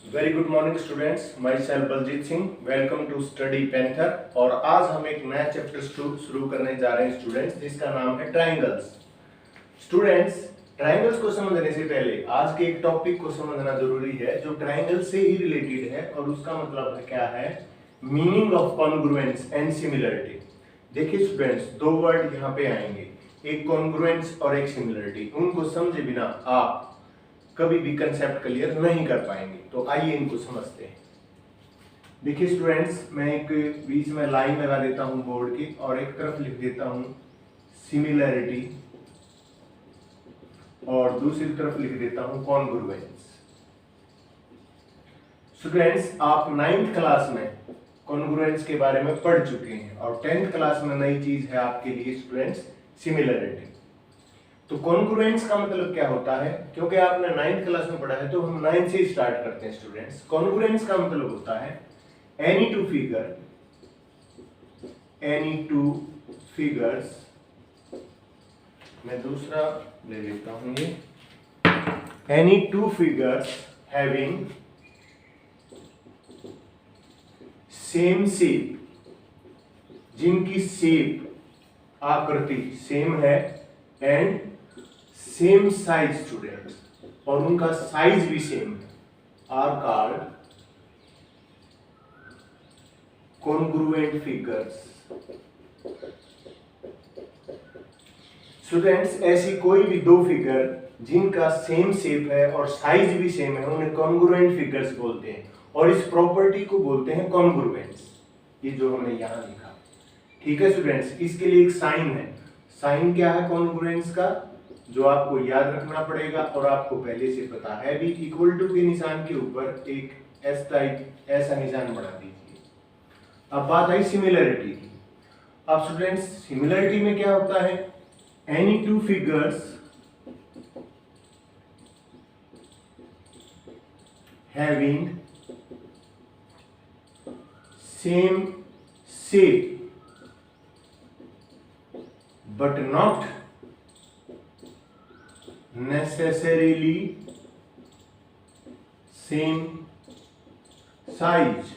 Very good morning students, myself Baljeet Singh. Welcome to Study Panther. और आज हम एक नया चैप्टर शुरू करने जा रहे हैं स्टूडेंट्स, जिसका नाम है ट्राइंगल्स। स्टूडेंट्स, ट्राइंगल्स को समझने से पहले आज के एक टॉपिक को समझना जरूरी है जो ट्राइंगल से ही रिलेटेड है, और उसका मतलब है क्या है, meaning of congruence and similarity. देखिए स्टूडेंट्स, दो वर्ड यहाँ पे आएंगे, एक कॉन्ग्रुएंस और एक सिमिलरिटी। उनको समझे बिना आप कभी भी कंसेप्ट क्लियर नहीं कर पाएंगे। तो आइए इनको समझते हैं। देखिए स्टूडेंट्स, मैं एक बीच में लाइन लगा देता हूं बोर्ड की, और एक तरफ लिख देता हूं सिमिलरिटी, और दूसरी तरफ लिख देता हूं कॉन्ग्रुएंस। स्टूडेंट्स, आप 9th क्लास में कॉन्ग्रुएंस के बारे में पढ़ चुके हैं, और 10th क्लास में नई चीज है आपके लिए स्टूडेंट्स, सिमिलरिटी। तो कॉन्ग्रुएंस का मतलब क्या होता है, क्योंकि आपने 9th क्लास में पढ़ा है तो हम 9 से स्टार्ट करते हैं स्टूडेंट्स। कॉन्ग्रुएंस का मतलब होता है एनी टू फिगर्स, मैं दूसरा ले लेता हूं ये, any two figures having same shape, जिनकी शेप आकृति सेम है, एंड सेम साइज स्टूडेंट्स, और उनका साइज भी सेम है, are called congruent figures. Students, ऐसी कोई भी दो फिगर जिनका सेम शेप है और साइज भी सेम है, उन्हें कॉन्ग्रुएंट फिगर्स बोलते हैं, और इस प्रॉपर्टी को बोलते हैं कॉन्ग्रुएंस। ये जो हमने यहां लिखा, ठीक है स्टूडेंट्स। इसके लिए एक साइन है। साइन क्या है कॉन्ग्रुएंस का, जो आपको याद रखना पड़ेगा, और आपको पहले से पता है भी। इक्वल टू के निशान के ऊपर एक एस टाइप ऐसा निशान बना दीजिए। अब बात आई सिमिलरिटी की। अब स्टूडेंट्स, सिमिलरिटी में क्या होता है, any two figures having same shape but not necessarily same size।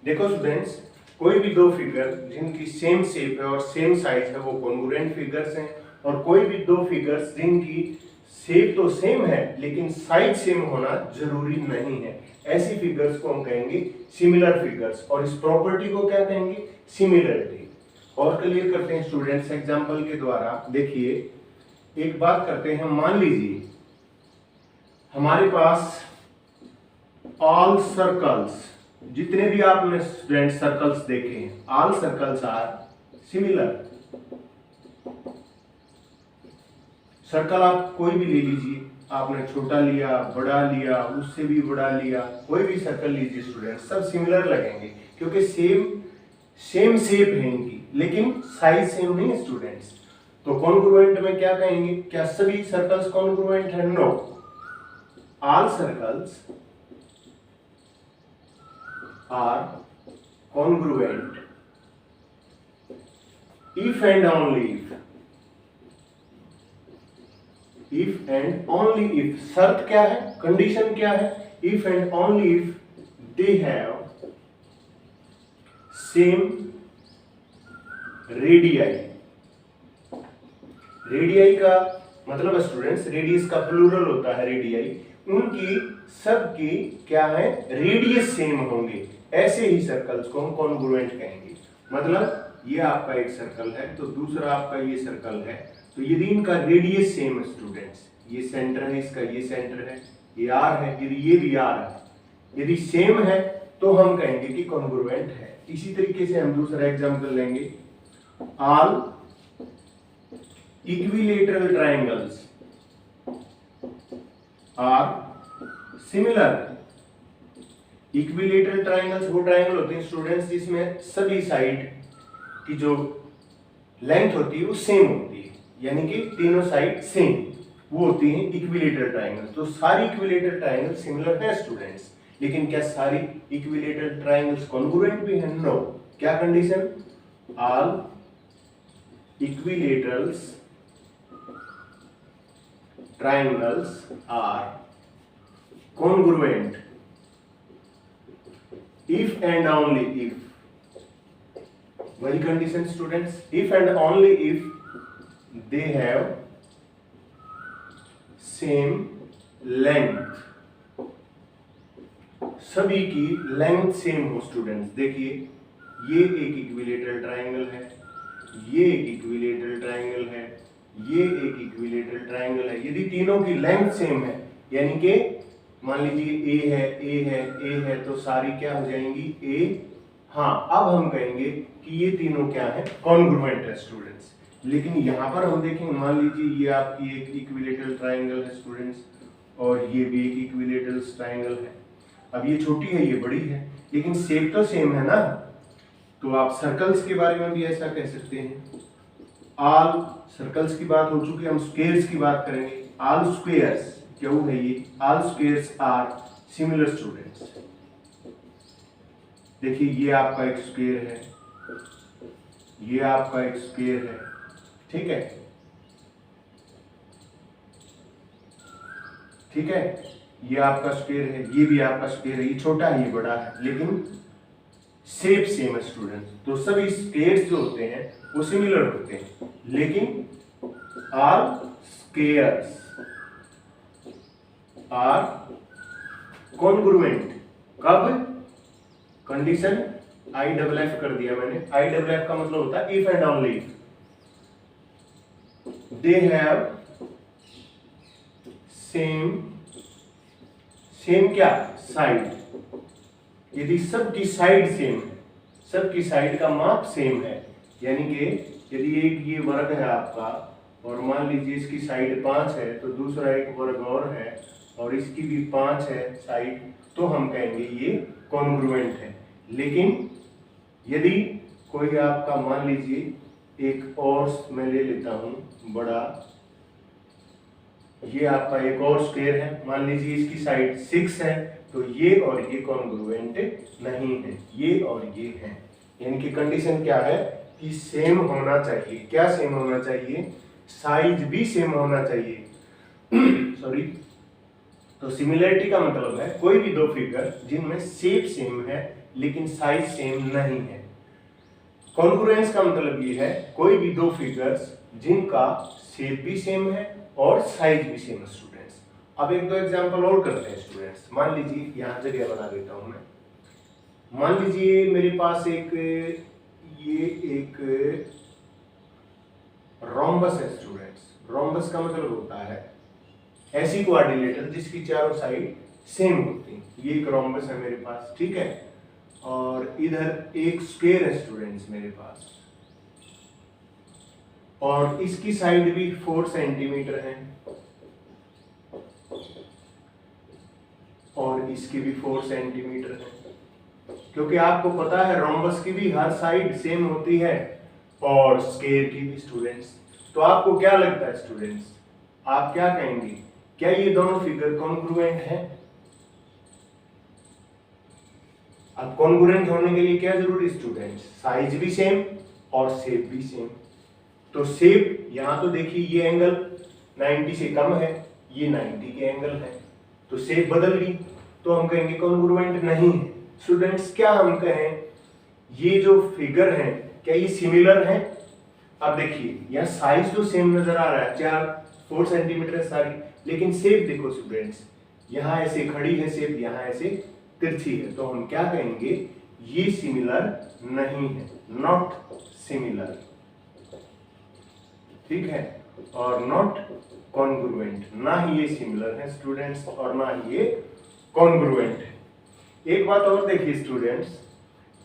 देखो स्टूडेंट्स, कोई भी दो फिगर जिनकी सेम शेप है और सेम साइज है वो कॉन्ग्रुएंट फिगर्स हैं, और कोई भी दो फिगर्स जिनकी शेप तो सेम है लेकिन साइज सेम होना जरूरी नहीं है, ऐसी फिगर्स को हम कहेंगे सिमिलर फिगर्स, और इस प्रॉपर्टी को क्या कहेंगे, सिमिलरिटी। और क्लियर करते हैं स्टूडेंट्स एग्जांपल के द्वारा। देखिए, एक बात करते हैं, मान लीजिए हमारे पास ऑल सर्कल्स, जितने भी आपने स्टूडेंट सर्कल्स देखे हैं, all circles are similar. Circle आप कोई भी ले लीजिए, आपने छोटा लिया, बड़ा लिया, उससे भी बड़ा लिया, कोई भी सर्कल लीजिए स्टूडेंट, सब सिमिलर लगेंगे, क्योंकि सेम शेप है इनकी, लेकिन साइज सेम नहीं है स्टूडेंट्स। तो कॉन्ग्रुएंट में क्या कहेंगे, क्या सभी सर्कल्स कॉन्ग्रुएंट है? No, all circles are congruent if and only if, शर्त क्या है, कंडीशन क्या है, if and only if they have same radii. Radii का मतलब स्टूडेंट्स, रेडियस का प्लूरल होता है रेडियाई, उनकी सबकी क्या है, रेडियस सेम होंगे, ऐसे ही सर्कल्स को हम कॉन्ग्रुएंट कहेंगे। मतलब ये आपका एक सर्कल है तो दूसरा आपका ये सर्कल है, तो यदि इनका रेडियस सेम है स्टूडेंट्स, ये सेंटर है, इसका ये सेंटर है, ये आर है, यदि ये भी आर है, यदि सेम है तो हम कहेंगे कि कॉन्ग्रुएंट है। इसी तरीके से हम दूसरा एग्जांपल लेंगे, all equilateral triangles are similar. Equilateral triangles वो ट्रायंगल होते हैं स्टूडेंट्स जिसमें सभी साइड की जो लेंथ होती है वो सेम होती है, यानी कि तीनों साइड सेम, वो होती हैं इक्विलेटरल ट्रायंगल्स। तो सारी इक्विलेटरल ट्रायंगल सिमिलर है स्टूडेंट्स, लेकिन क्या सारी इक्विलेटरल ट्रायंगल्स कॉन्ग्रुएंट भी हैं? नो। क्या condition, all equilaterals triangles are congruent if and only if, वही condition students, if and only if they have same length, सभी की लेंथ सेम हो स्टूडेंट्स। देखिए ये एक इक्विलेटरल ट्रायंगल है, ये एक इक्विलेटरल ट्रायंगल है, ये एक इक्विलेटरल ट्रायंगल है। यदि तीनों की लेंथ सेम है, यानी कि मान लीजिए ए है, ए है, ए है, तो सारी क्या हो जाएंगी ए। हाँ, अब हम कहेंगे कि ये तीनों क्या है, कॉन्ग्रुएंट है स्टूडेंट्स। लेकिन यहाँ पर हम देखेंगे, मान लीजिए ये आपकी एक इक्विलेटरल ट्रायंगल है स्टूडेंट्स, और ये भी एक इक्विलेटरल ट्रायंगल है। अब ये छोटी है, ये बड़ी है, लेकिन शेप तो सेम है ना। तो आप सर्कल्स के बारे में भी ऐसा कह सकते हैं। ऑल सर्कल्स की बात हो चुकी, हम स्क्वायर्स की बात करेंगे। ऑल स्क्वायर्स क्या है ये, all squares are similar students. देखिए ये आपका एक स्क्वायर है, ये आपका एक स्क्वायर है, ठीक है, ठीक है, ये आपका स्क्वायर है, ये भी आपका स्क्वायर है, ये छोटा है, ये बड़ा है, लेकिन शेप सेम है स्टूडेंट्स। तो सभी स्क्वायर्स जो होते हैं वो सिमिलर होते हैं, लेकिन ऑल स्क्वायर्स आर कॉन्ग्रुएंट। कब? कंडीशन आई डबल एफ कर दिया मैंने। आई डबल एफ का मतलब होता है if and only if they have same, same क्या, साइड। यदि सबकी साइड सेम है, सबकी साइड का माप सेम है, यानी कि यदि एक ये वर्ग है आपका, और मान लीजिए इसकी साइड 5 है, तो दूसरा एक वर्ग और है और इसकी भी 5 है साइड, तो हम कहेंगे ये कॉन्ग्रुएंट है। लेकिन यदि कोई आपका, मान लीजिए एक और मैं ले लेता हूं बड़ा, ये आपका एक और स्क्वायर है, मान लीजिए इसकी साइड 6 है, तो ये और ये कॉन्ग्रुएंट नहीं है, ये और ये है। यानी कि कंडीशन क्या है कि सेम होना चाहिए। क्या सेम होना चाहिए? साइज भी सेम होना चाहिए। सॉरी। तो सिमिलरिटी का मतलब है कोई भी दो फिगर जिनमें शेप सेम है लेकिन साइज सेम नहीं है। कॉन्ग्रुएंस का मतलब ये है कोई भी दो फिगर्स जिनका शेप भी सेम है और साइज भी सेम है स्टूडेंट्स। अब एक दो एग्जांपल और करते हैं स्टूडेंट्स। मान लीजिए यहाँ जगह बना देता हूँ मैं। मान लीजिए मेरे पास एक रोम्बस है स्टूडेंट्स। रोम्बस का मतलब होता है ऐसी क्वाड्रिलेटरल जिसकी चारों साइड सेम होती हैं। ये एक रोम्बस है मेरे पास, ठीक है। और इधर एक स्क्वायर है स्टूडेंट्स मेरे पास, और इसकी साइड भी 4 सेंटीमीटर है और इसकी भी 4 सेंटीमीटर है। क्योंकि आपको पता है रोम्बस की भी हर साइड सेम होती है और स्क्वायर की भी स्टूडेंट्स। तो आपको क्या लगता है स्टूडेंट्स, आप क्या कहेंगे, क्या ये दोनों फिगर कॉन्ग्रुएंट हैं? अब कॉन्ग्रुएंट होने के लिए क्या जरूरी स्टूडेंट्स? साइज भी सेम और शेप भी सेम। तो शेप यहां तो देखिए ये एंगल 90 से कम है, ये 90 के एंगल है, तो शेप बदल गई, तो हम कहेंगे कॉन्ग्रुएंट नहीं है। स्टूडेंट्स क्या हम कहें, ये जो फिगर है क्या ये सिमिलर है? अब देखिए यहाँ साइज तो सेम नजर आ रहा है, 4 सेंटीमीटर है सारी, लेकिन शेप देखो स्टूडेंट्स, यहाँ ऐसे खड़ी है शेप, यहाँ ऐसे तिरछी है, तो हम क्या कहेंगे, ये सिमिलर नहीं है, नॉट सिमिलर, ठीक है, और नॉट कॉन्ग्रुएंट। ना ही ये सिमिलर है स्टूडेंट्स और ना ही ये कॉन्ग्रुएंट है। एक बात और देखिए स्टूडेंट्स,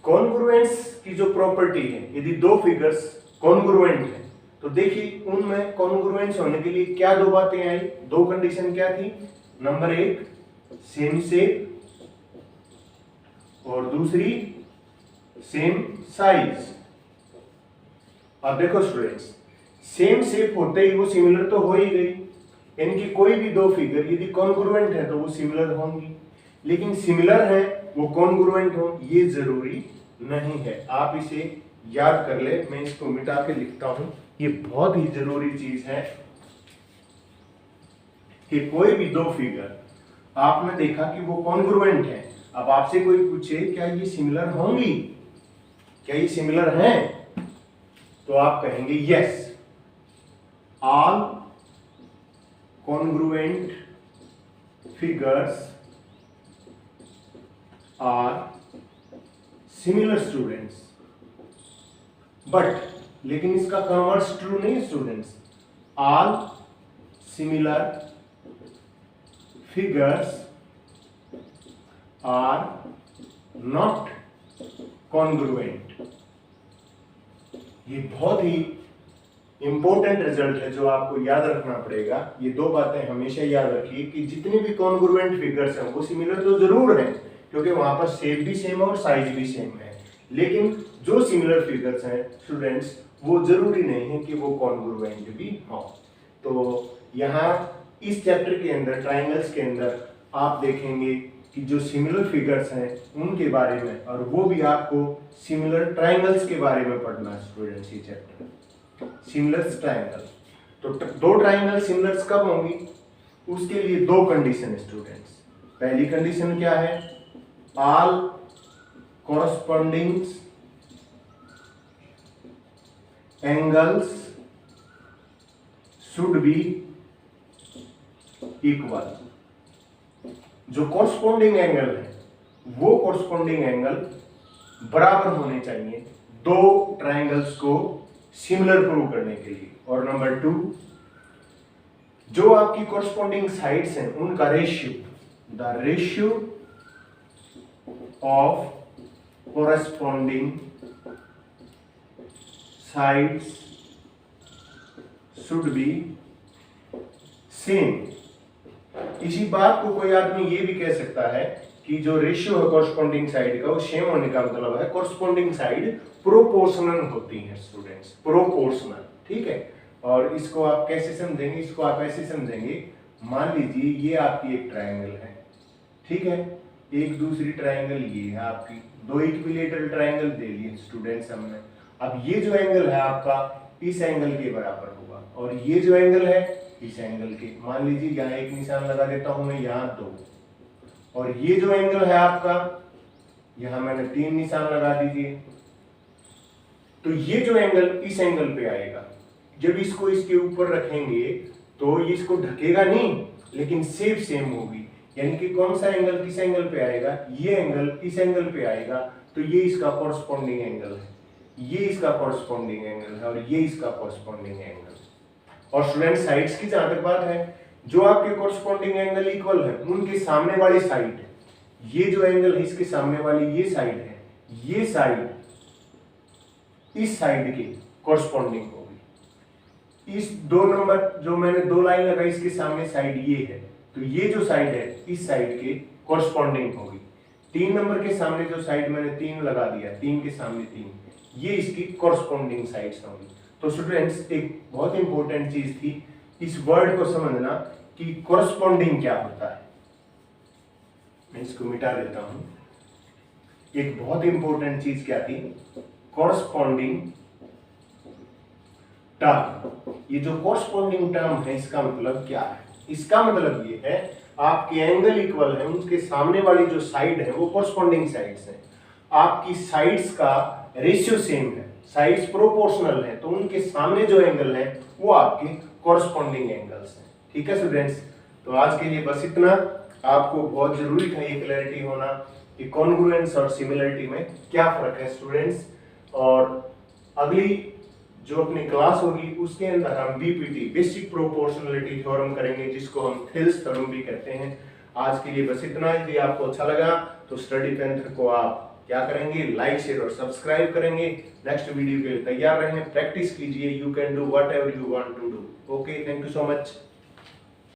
कॉन्ग्रुएंस की जो प्रॉपर्टी है, यदि दो फिगर्स कॉन्ग्रुएंट है तो देखिए उनमें कॉन्ग्रुएंस होने के लिए क्या दो बातें आई, दो कंडीशन क्या थी? नंबर 1 सेम शेप और दूसरी सेम साइज। अब देखो स्टूडेंट्स, सेम शेप होते ही वो सिमिलर तो हो ही गई, यानी कि कोई भी दो फिगर यदि कॉन्ग्रुएंट है तो वो सिमिलर होंगी, लेकिन सिमिलर है वो कॉन्ग्रुएंट हो ये जरूरी नहीं है। आप इसे याद कर ले, मैं इसको मिटा के लिखता हूं, ये बहुत ही जरूरी चीज है कि कोई भी दो फिगर आपने देखा कि वो कॉन्ग्रुएंट है अब आपसे कोई पूछे क्या ये सिमिलर होंगी, क्या ये सिमिलर हैं, तो आप कहेंगे yes, all congruent figures are similar students. But लेकिन इसका कन्वर्स ट्रू नहीं students, all similar figures are not congruent. ये बहुत ही इंपॉर्टेंट रिजल्ट है जो आपको याद रखना पड़ेगा। ये दो बातें हमेशा याद रखिए कि जितने भी कॉन्ग्रुएंट फिगर्स हैं वो सिमिलर तो जरूर हैं, क्योंकि वहां पर शेप भी सेम है और साइज भी सेम है, लेकिन जो सिमिलर फिगर्स हैं स्टूडेंट्स वो जरूरी नहीं है कि वो कॉन्ग्रुएंट भी हो। तो यहाँ इस चैप्टर के अंदर ट्राइंगल्स के अंदर आप देखेंगे कि जो सिमिलर फिगर्स हैं उनके बारे में, और वो भी आपको सिमिलर ट्राइंगल्स के बारे में पढ़ना है स्टूडेंट्स। ये चैप्टर सिमिलर ट्राइंगल, तो दो ट्राइंगल सिमिलर्स कब होंगी, उसके लिए दो कंडीशन है स्टूडेंट्स। पहली कंडीशन क्या है, all corresponding angles should be equal. जो कॉरस्पॉन्डिंग एंगल है वो कॉरस्पॉन्डिंग एंगल बराबर होने चाहिए दो ट्राइंगल्स को सिमिलर प्रूव करने के लिए। और नंबर 2, जो आपकी कॉरस्पॉन्डिंग साइड्स हैं उनका ratio, the ratio of corresponding sides should be same. इसी बात को कोई आदमी ये भी कह सकता है कि जो रेशियो है कॉरस्पॉन्डिंग साइड का वो सेम होने का मतलब है कॉरस्पॉन्डिंग साइड प्रोपोर्शनल होती है स्टूडेंट्स, प्रोपोर्शनल, ठीक है। और इसको आप कैसे समझेंगे, इसको आप ऐसे समझेंगे, मान लीजिए ये आपकी एक ट्राइंगल है, ठीक है, एक दूसरी ट्राइंगल ये है आपकी, दो इक्विलेटरल ट्राइंगल दे लिए स्टूडेंट्स हमने। अब ये जो एंगल है आपका इस एंगल के बराबर होगा, और ये जो एंगल है इस एंगल के, मान लीजिए यहाँ एक निशान लगा देता हूं मैं, यहाँ 2, और ये जो एंगल है आपका यहाँ मैंने 3 निशान लगा दीजिए। तो ये जो एंगल इस एंगल पे आएगा, जब इसको इसके ऊपर रखेंगे तो ये इसको ढकेगा नहीं, लेकिन शेप सेम होगी। यानी कि कौन सा एंगल किस एंगल पे आएगा, ये एंगल इस एंगल पे आएगा, तो ये इसका कॉरस्पॉन्डिंग एंगल है, ये इसका कॉरस्पॉन्डिंग एंगल है, और ये इसका कॉरस्पॉन्डिंग एंगल। और स्टूडेंट साइड्स की जहां तक बात है, जो आपके कॉरस्पॉन्डिंग एंगल इक्वल है उनके सामने वाली साइड, ये जो एंगल है इसके सामने वाली ये साइड है, ये साइड इस साइड के कॉरस्पॉन्डिंग होगी। इस 2 नंबर जो मैंने 2 लाइन लगाई इसके सामने साइड ये है, तो ये जो साइड है इस साइड के कॉरस्पॉन्डिंग होगी। 3 नंबर के सामने जो साइड मैंने 3 लगा दिया, 3 के सामने 3, ये इसकी कॉरस्पॉन्डिंग साइड्स होंगी। तो स्टूडेंट्स एक बहुत इंपॉर्टेंट चीज थी इस वर्ड को समझना कि कॉरस्पॉन्डिंग क्या होता है। मैं इसको मिटा देता हूं। एक बहुत इंपॉर्टेंट चीज क्या थी, कॉरस्पॉन्डिंग टर्म। ये जो कॉरस्पॉन्डिंग टर्म है इसका मतलब क्या है, इसका मतलब ये है आपके एंगल इक्वल है, उसके सामने वाली जो साइड है वो कॉरस्पॉन्डिंग साइड्स है, आपकी साइड्स का रेशियो सेम है, साइड्स प्रोपोर्शनल है, तो उनके सामने जो एंगल है वो आपके कॉरस्पॉन्डिंग एंगल्स हैं। ठीक है स्टूडेंट्स, तो आज के लिए बस इतना। आपको बहुत जरूरी था ये क्लैरिटी होना कि कॉन्ग्रुएंस और सिमिलरिटी में क्या फर्क है स्टूडेंट्स। और अगली जो अपनी क्लास होगी उसके अंदर हम बीपीटी बेसिक प्रोपोर्शनलिटी थ्योरम करेंगे, जिसको हम थिल्स थ्योरम भी कहते हैं। आज के लिए बस इतना। यदि आपको अच्छा लगा तो स्टडी पेंथर को आप क्या करेंगे, लाइक शेयर और सब्सक्राइब करेंगे। नेक्स्ट वीडियो के लिए तैयार रहें, प्रैक्टिस कीजिए। You can do whatever you want to do. Okay, thank you so much.